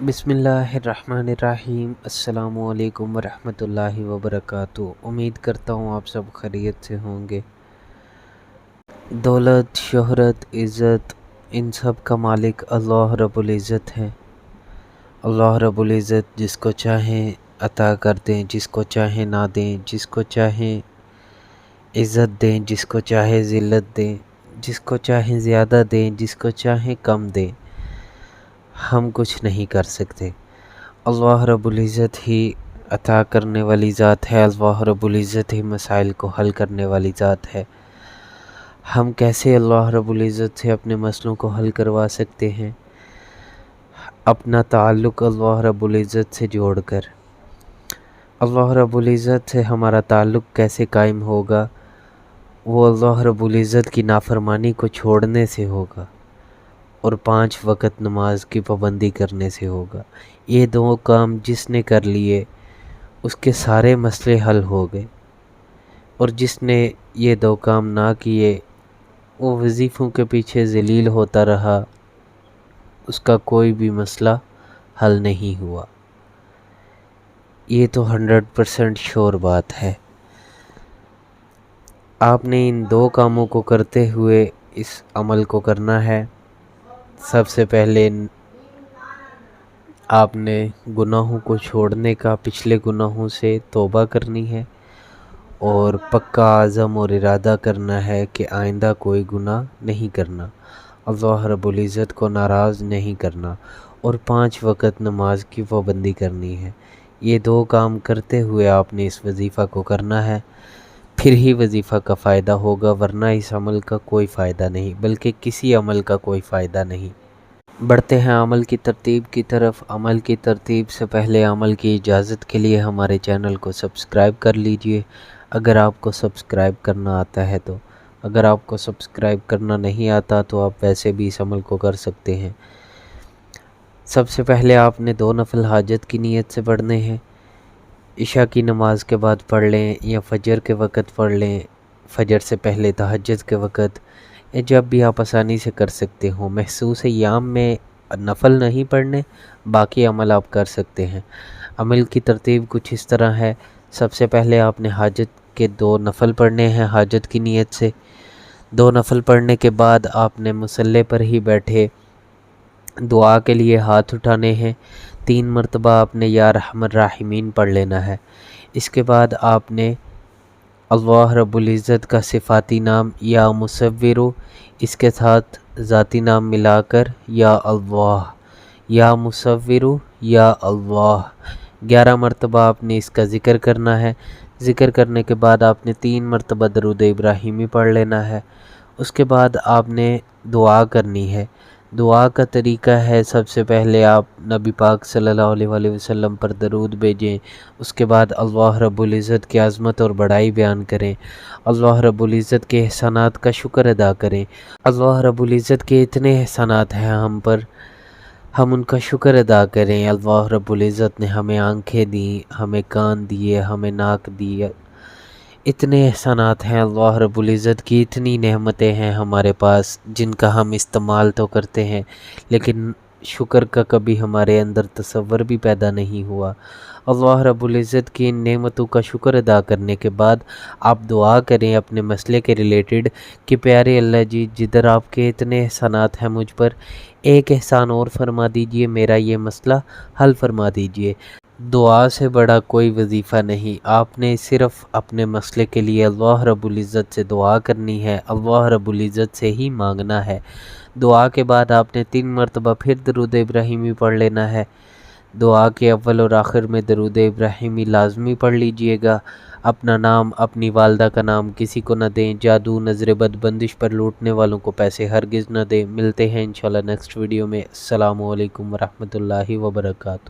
बिस्मिल्लाहिर्रहमानिर्रहीम। अस्सलाम वालेकुम वरहमतुल्लाहि वबरकातुहू। उम्मीद करता हूँ आप सब खैरियत से होंगे। दौलत, शोहरत, इज़्ज़त, इन सब का मालिक अल्लाह रब्बुल इज़्ज़त है। अल्लाह रब्बुल इज़्ज़त जिसको चाहें अता कर दें, जिसको चाहें ना दें, जिसको चाहें इज़्ज़त दें, जिसको चाहे ज़िल्लत दें, जिसको चाहें ज़्यादा दें, जिसको चाहें कम दें। हम कुछ नहीं कर सकते। अल्लाह रब्बुल इज़्ज़त ही अता करने वाली ज़ात है। अल्लाह रब्बुल इज़्ज़त ही मसाइल को हल करने वाली ज़ात है। हम कैसे अल्लाह रब्बुल इज़्ज़त से अपने मसलों को हल करवा सकते हैं? अपना ताल्लुक़ अल्लाह रब्बुल इज़्ज़त से जोड़कर। अल्लाह रब्बुल इज़्ज़त से हमारा ताल्लुक़ कैसे कायम होगा? वो अल्लाह रब्बुल इज़्ज़त की नाफरमानी को छोड़ने से होगा और 5 वक़्त नमाज की पाबंदी करने से होगा। ये 2 काम जिसने कर लिए उसके सारे मसले हल हो गए, और जिसने ये 2 काम ना किए वो वज़ीफ़ों के पीछे ज़लील होता रहा, उसका कोई भी मसला हल नहीं हुआ। ये तो 100% श्योर बात है। आपने इन 2 कामों को करते हुए इस अमल को करना है। सबसे पहले आपने गुनाहों को छोड़ने का, पिछले गुनाहों से तौबा करनी है और पक्का आज़म और इरादा करना है कि आइंदा कोई गुनाह नहीं करना, अल्लाह रब्बुल इज़्ज़त को नाराज़ नहीं करना, और 5 वक़्त नमाज की पाबंदी करनी है। ये 2 काम करते हुए आपने इस वज़ीफ़ा को करना है, फिर ही वज़ीफ़ा का फ़ायदा होगा, वरना इस अमल का कोई फ़ायदा नहीं, बल्कि किसी अमल का कोई फ़ायदा नहीं। बढ़ते हैं अमल की तरतीब की तरफ। अमल की तरतीब से पहले अमल की इजाज़त के लिए हमारे चैनल को सब्सक्राइब कर लीजिए, अगर आपको सब्सक्राइब करना आता है तो। अगर आपको सब्सक्राइब करना नहीं आता तो आप वैसे भी इस अमल को कर सकते हैं। सबसे पहले आपने 2 नफल हाजत की नीयत से पढ़ने हैं। इशा की नमाज के बाद पढ़ लें या फजर के वक़्त पढ़ लें, फजर से पहले तहज्जुद के वक़्त, या जब भी आप आसानी से कर सकते हो। महसूस याम में नफल नहीं पढ़ने, बाकी अमल आप कर सकते हैं। अमल की तरतीब कुछ इस तरह है। सबसे पहले आपने हाजत के 2 नफल पढ़ने हैं हाजत की नीयत से। 2 नफल पढ़ने के बाद आपने मुसल्ले पर ही बैठे दुआ के लिए हाथ उठाने हैं। 3 मरतबा आपने या रहमान राहिमीन पढ़ लेना है। इसके बाद आपने अल्लाह रब्बुल इज़्ज़त का सिफ़ाती नाम या मुसव्विरु, इसके साथ ज़ाती नाम मिलाकर या अल्लाह, या मुसव्विरु, या अल्लाह 11 मरतबा आपने इसका ज़िक्र करना है। ज़िक्र करने के बाद आपने 3 मरतबा दरूद इब्राहिमी पढ़ लेना है। उसके बाद आपने दुआ करनी है। दुआ का तरीका है, सबसे पहले आप नबी पाक सल्लल्लाहु अलैहि वसल्लम पर दरूद भेजें। उसके बाद अल्लाह रब्बुल इज़्ज़त की अज़मत और बड़ाई बयान करें। अल्लाह रब्बुल इज़्ज़त के एहसानात का शुक्र अदा करें। अल्लाह रब्बुल इज़्ज़त के इतने एहसानात हैं हम पर, हम उनका शुक्र अदा करें। अल्लाह रब्बुल इज़्ज़त ने हमें आँखें दी, हमें कान दिए, हमें नाक दी, इतने एहसानात हैं अल्लाह रब्बुल इज़्ज़त की, इतनी नेमतें हैं हमारे पास जिनका हम इस्तेमाल तो करते हैं, लेकिन शुक्र का कभी हमारे अंदर तसव्वुर भी पैदा नहीं हुआ। अल्लाह रब्बुल इज़्ज़त की इन नेमतों का शुक्र अदा करने के बाद आप दुआ करें अपने मसले के रिलेटेड कि प्यारे अल्लाह जी, जिधर आपके इतने एहसानात हैं मुझ पर, एक एहसान और फरमा दीजिए, मेरा ये मसला हल फरमा दीजिए। दुआ से बड़ा कोई वजीफ़ा नहीं। आपने सिर्फ़ अपने मसले के लिए अल्लाह रब्बुल इज़्ज़त से दुआ करनी है, अल्लाह रब्बुल इज़्ज़त से ही मांगना है। दुआ के बाद आपने 3 मरतबा फिर दरूद इब्राहिमी पढ़ लेना है। दुआ के अव्वल और आखिर में दरूद इब्राहिमी लाजमी पढ़ लीजिएगा। अपना नाम, अपनी वालदा का नाम किसी को न दें। जादू, नज़र बद, बंदिश पर लूटने वालों को पैसे हरगिज़ न दें। मिलते हैं इंशाल्लाह नेक्स्ट वीडियो में। अस्सलामु अलैकुम वरहमतुल्लाहि वबरकातुहू।